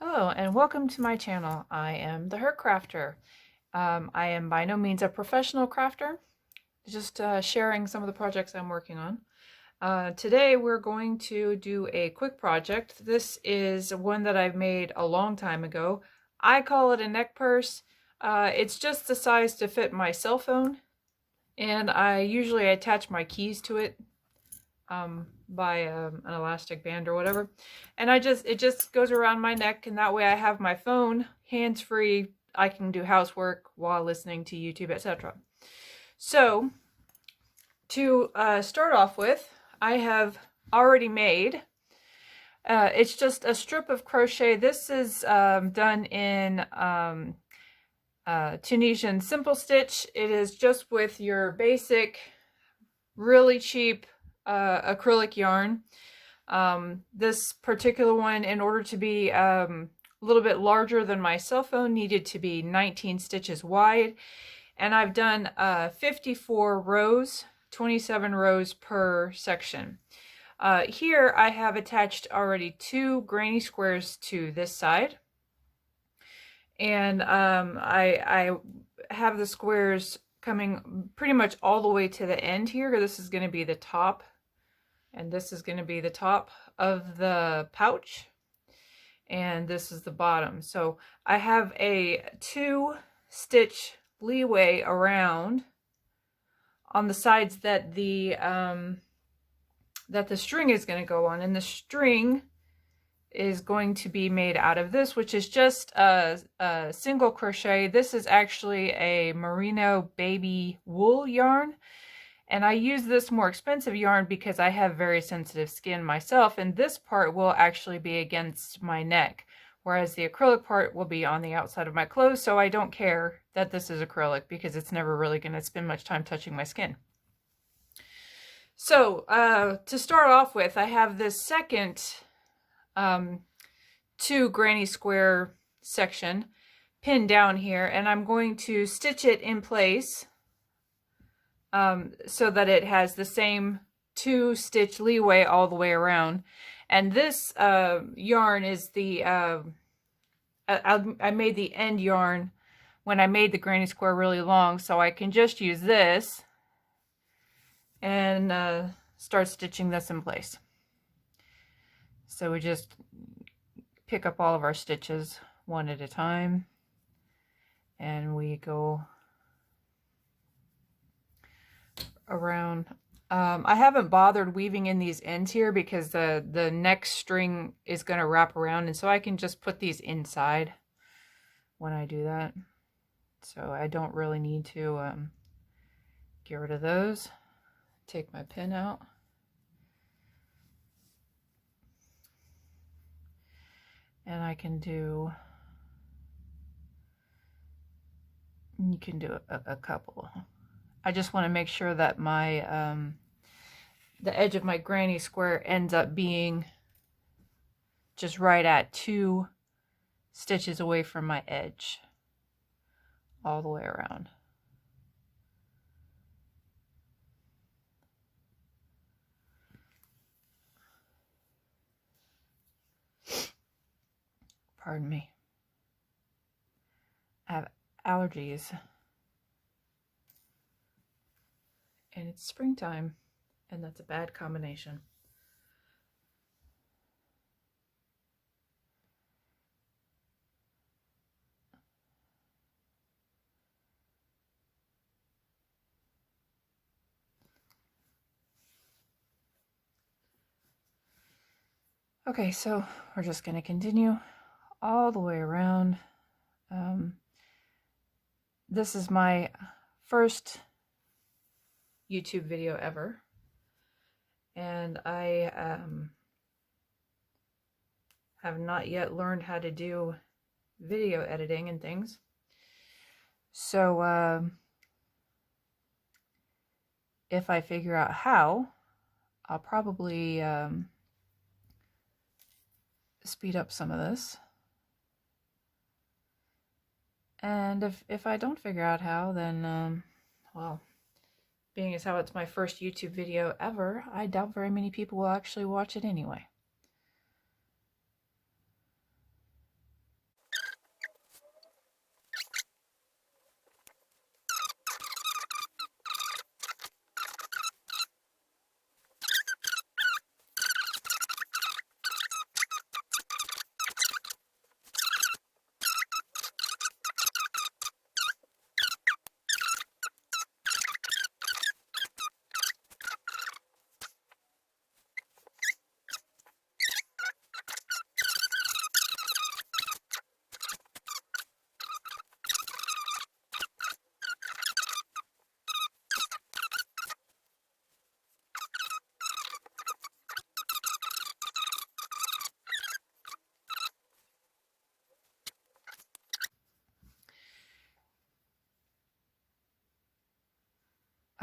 Hello and welcome to my channel. I am the Her Crafter. I am by no means a professional crafter, just sharing some of the projects I'm working on. Today we're going to do a quick project. This is one that I've made a long time ago. I call it a neck purse. It's just the size to fit my cell phone, and I usually attach my keys to it by an elastic band or whatever, and it just goes around my neck, and that way I have my phone hands-free. I can do housework while listening to YouTube, etc. So to start off with, I have already made it's just a strip of crochet. This is done in Tunisian simple stitch. It is just with your basic really cheap acrylic yarn. This particular one, in order to be a little bit larger than my cell phone, needed to be 19 stitches wide, and I've done 54 rows, 27 rows per section. Here I have attached already 2 granny squares to this side, and I have the squares coming pretty much all the way to the end here. This is going to be the top, and this is going to be the top of the pouch, and this is the bottom. So I have a 2 stitch leeway around on the sides that the string is going to go on, and the string is going to be made out of this, which is just a single crochet. This is actually a merino baby wool yarn, and I use this more expensive yarn because I have very sensitive skin myself, and this part will actually be against my neck, whereas the acrylic part will be on the outside of my clothes, so I don't care that this is acrylic because it's never really going to spend much time touching my skin. So to start off with, I have this second 2 granny square section pinned down here, and I'm going to stitch it in place so that it has the same 2 stitch leeway all the way around. And this yarn is the I made the end yarn when I made the granny square really long, so I can just use this and start stitching this in place. So we just pick up all of our stitches one at a time, and we go around. I haven't bothered weaving in these ends here because the next string is going to wrap around, and so I can just put these inside when I do that. So I don't really need to get rid of those. Take my pin out. And I can do, you can do a couple. I just want to make sure that my, the edge of my granny square ends up being just right at 2 stitches away from my edge, all the way around. Pardon me. I have allergies, and it's springtime, and that's a bad combination. Okay, so we're just going to continue all the way around. This is my first YouTube video ever, and I have not yet learned how to do video editing and things. So if I figure out how, I'll probably speed up some of this. And if I don't figure out how, then, well, being as how it's my first YouTube video ever, I doubt very many people will actually watch it anyway.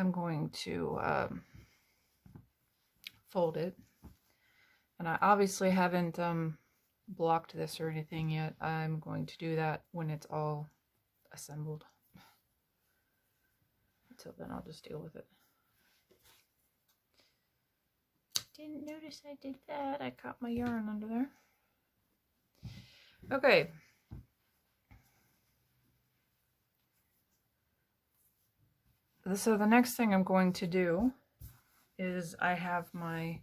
I'm going to fold it. And I obviously haven't blocked this or anything yet. I'm going to do that when it's all assembled. Until then, I'll just deal with it. Didn't notice I did that. I caught my yarn under there. Okay. So the next thing I'm going to do is I have my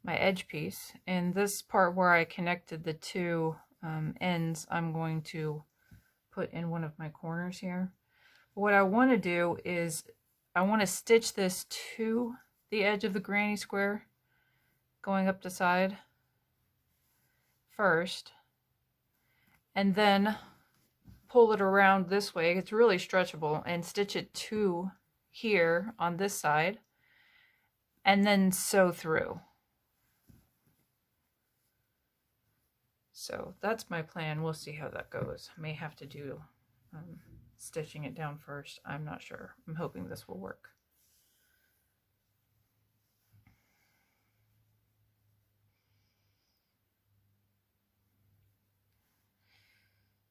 edge piece, and this part where I connected the two ends, I'm going to put in one of my corners here. What I want to do is I want to stitch this to the edge of the granny square going up the side first, and then pull it around this way. It's really stretchable, and stitch it to here on this side, and then sew through. So that's my plan. We'll see how that goes. I may have to do stitching it down first. I'm not sure. I'm hoping this will work.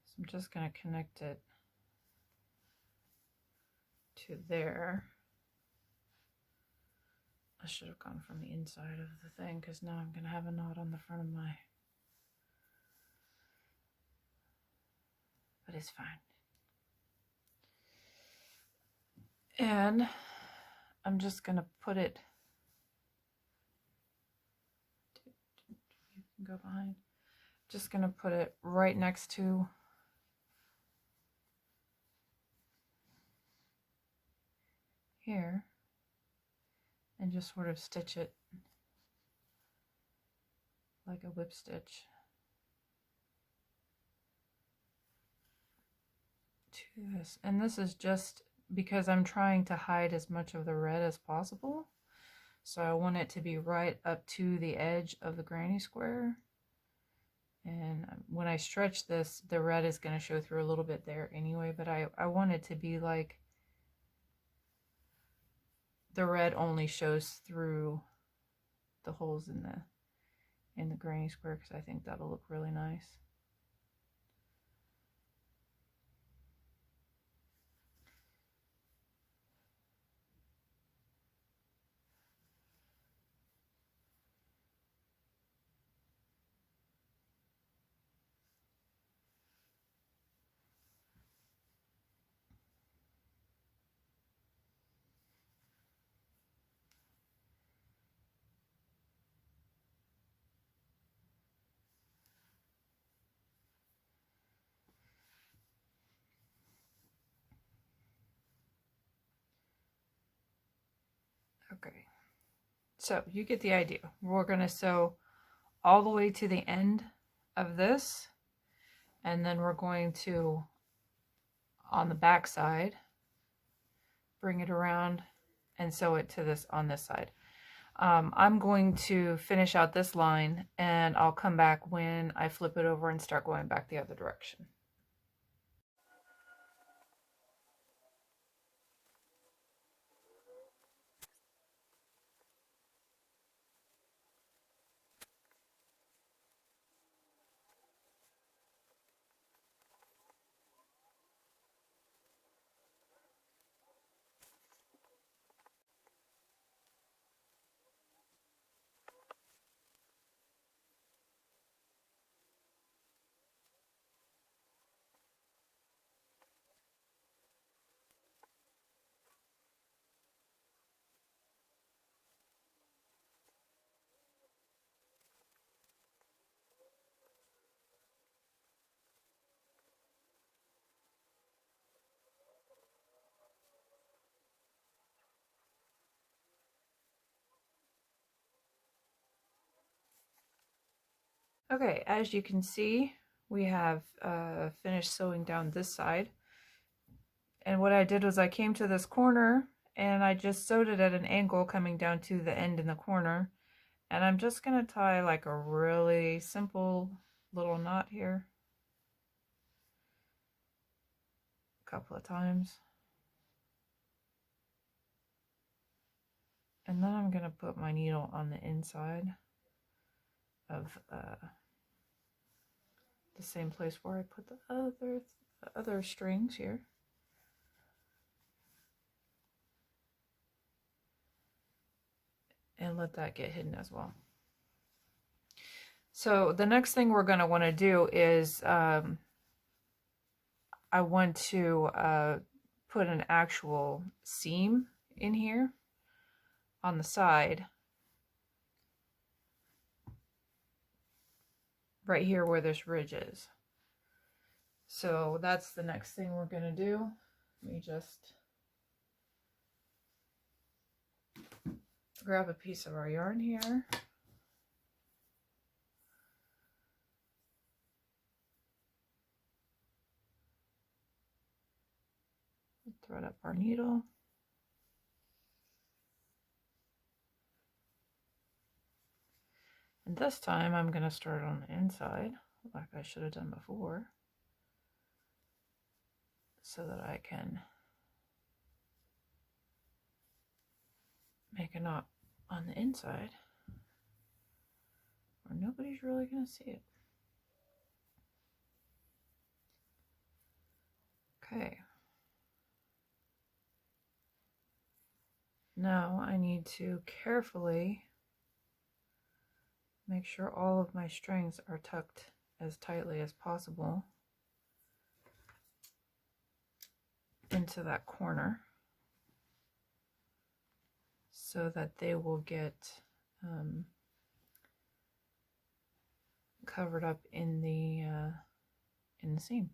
So I'm just going to connect it to there. I should have gone from the inside of the thing, because now I'm going to have a knot on the front of my... But it's fine. And I'm just going to put it... You can go behind. Just going to put it right next to here, and just sort of stitch it like a whip stitch to this. And this is just because I'm trying to hide as much of the red as possible, so I want it to be right up to the edge of the granny square. And when I stretch this, the red is going to show through a little bit there anyway, but I want it to be like the red only shows through the holes in the granny square, because I think that'll look really nice. Okay, so you get the idea. We're going to sew all the way to the end of this, and then we're going to, on the back side, bring it around and sew it to this on this side. I'm going to finish out this line, and I'll come back when I flip it over and start going back the other direction. Okay, as you can see, we have finished sewing down this side. And what I did was I came to this corner and I just sewed it at an angle coming down to the end in the corner. And I'm just going to tie like a really simple little knot here a couple of times. And then I'm going to put my needle on the inside of the same place where I put the other strings here. And let that get hidden as well. So the next thing we're going to want to do is I want to put an actual seam in here on the side, right here where this ridge is. So that's the next thing we're going to do. Let me just grab a piece of our yarn here. Thread up our needle. And this time I'm going to start on the inside, like I should have done before, so that I can make a knot on the inside where nobody's really going to see it. Okay. Now I need to carefully make sure all of my strings are tucked as tightly as possible into that corner so that they will get covered up in the seam.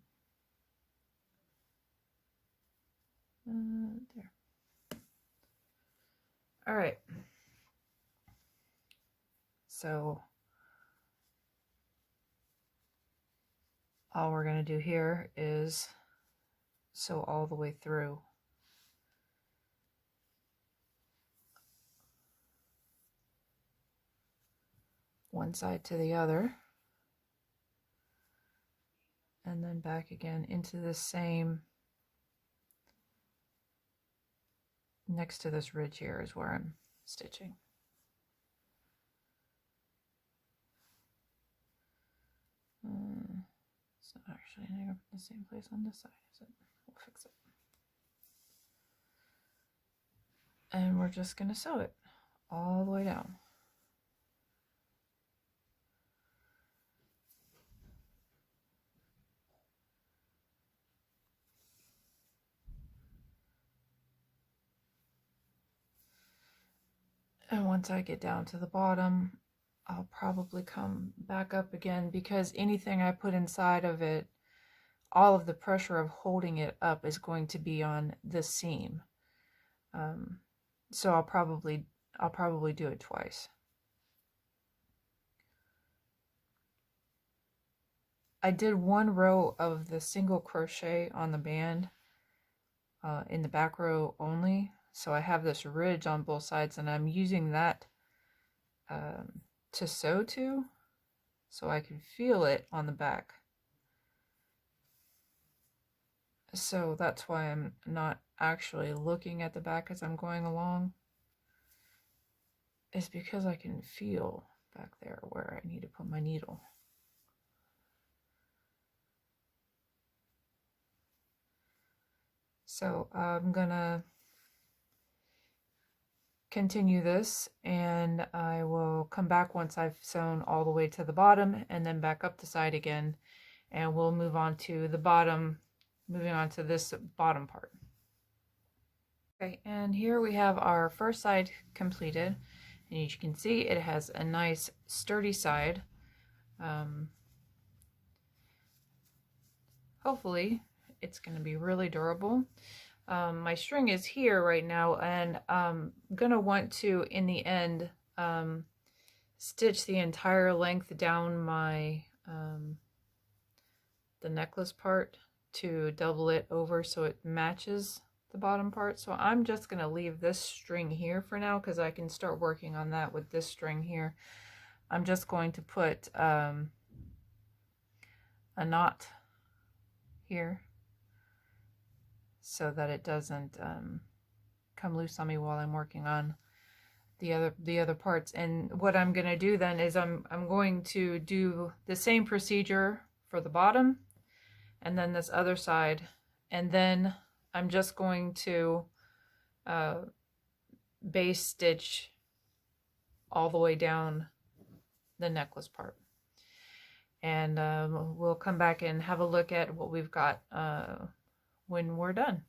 There. All right. So all we're going to do here is sew all the way through. One side to the other, and then back again into the same, next to this ridge here is where I'm stitching. It's not actually in the same place on this side, is it? We'll fix it. And we're just going to sew it all the way down. And once I get down to the bottom, I'll probably come back up again, because anything I put inside of it, all of the pressure of holding it up is going to be on this seam. So I'll probably do it twice. I did one row of the single crochet on the band in the back row only. So I have this ridge on both sides, and I'm using that to sew to, so I can feel it on the back. So that's why I'm not actually looking at the back as I'm going along. It's because I can feel back there where I need to put my needle. So I'm gonna continue this, and I will come back once I've sewn all the way to the bottom, and then back up the side again, and we'll move on to the bottom, moving on to this bottom part. Okay, and here we have our first side completed, and as you can see, it has a nice sturdy side. Hopefully it's going to be really durable. My string is here right now, and I'm going to want to, in the end, stitch the entire length down my the necklace part to double it over so it matches the bottom part. So I'm just going to leave this string here for now, because I can start working on that with this string here. I'm just going to put a knot here, so that it doesn't come loose on me while I'm working on the other parts. And what I'm going to do then is I'm going to do the same procedure for the bottom and then this other side, and then I'm just going to base stitch all the way down the necklace part. And we'll come back and have a look at what we've got when we're done.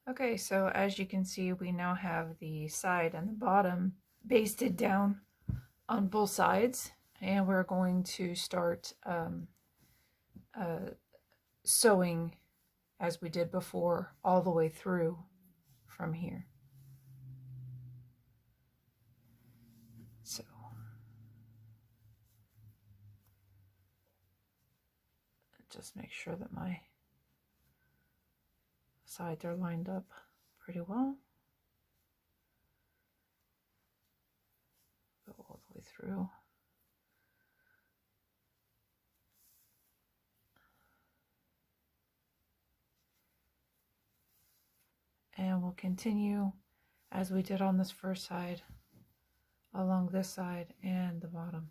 Okay, so as you can see, we now have the side and the bottom basted down on both sides, and we're going to start sewing as we did before all the way through from here. So just make sure that my sides are lined up pretty well. Go all the way through. And we'll continue as we did on this first side along this side and the bottom.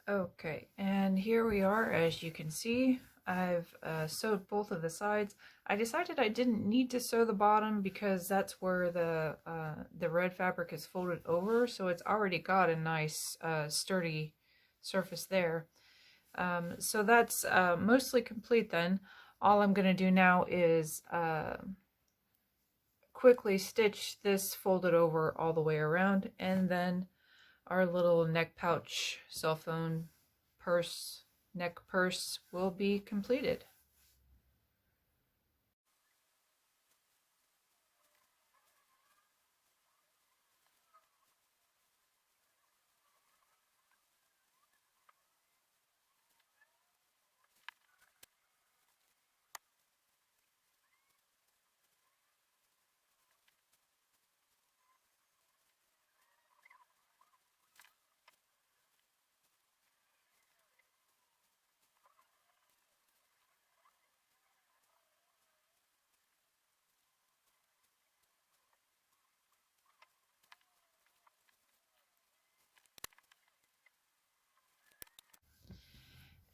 Okay, and here we are. As you can see, I've sewed both of the sides. I decided I didn't need to sew the bottom because that's where the red fabric is folded over, so it's already got a nice sturdy surface there. So that's mostly complete then. All I'm going to do now is quickly stitch this folded over all the way around, and then our little neck pouch, cell phone, purse, neck purse will be completed.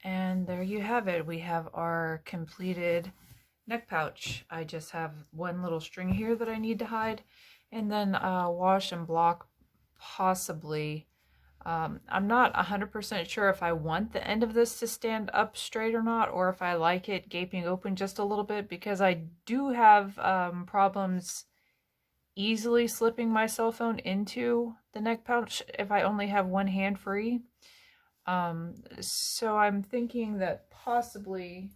And there you have it. We have our completed neck pouch. I just have one little string here that I need to hide, and then wash and block possibly. I'm not 100% sure if I want the end of this to stand up straight or not, or if I like it gaping open just a little bit, because I do have problems easily slipping my cell phone into the neck pouch if I only have one hand free. So I'm thinking that possibly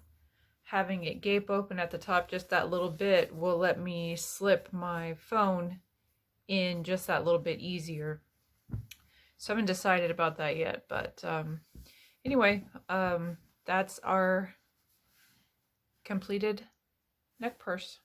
having it gape open at the top just that little bit will let me slip my phone in just that little bit easier. So I haven't decided about that yet, but anyway, that's our completed neck purse.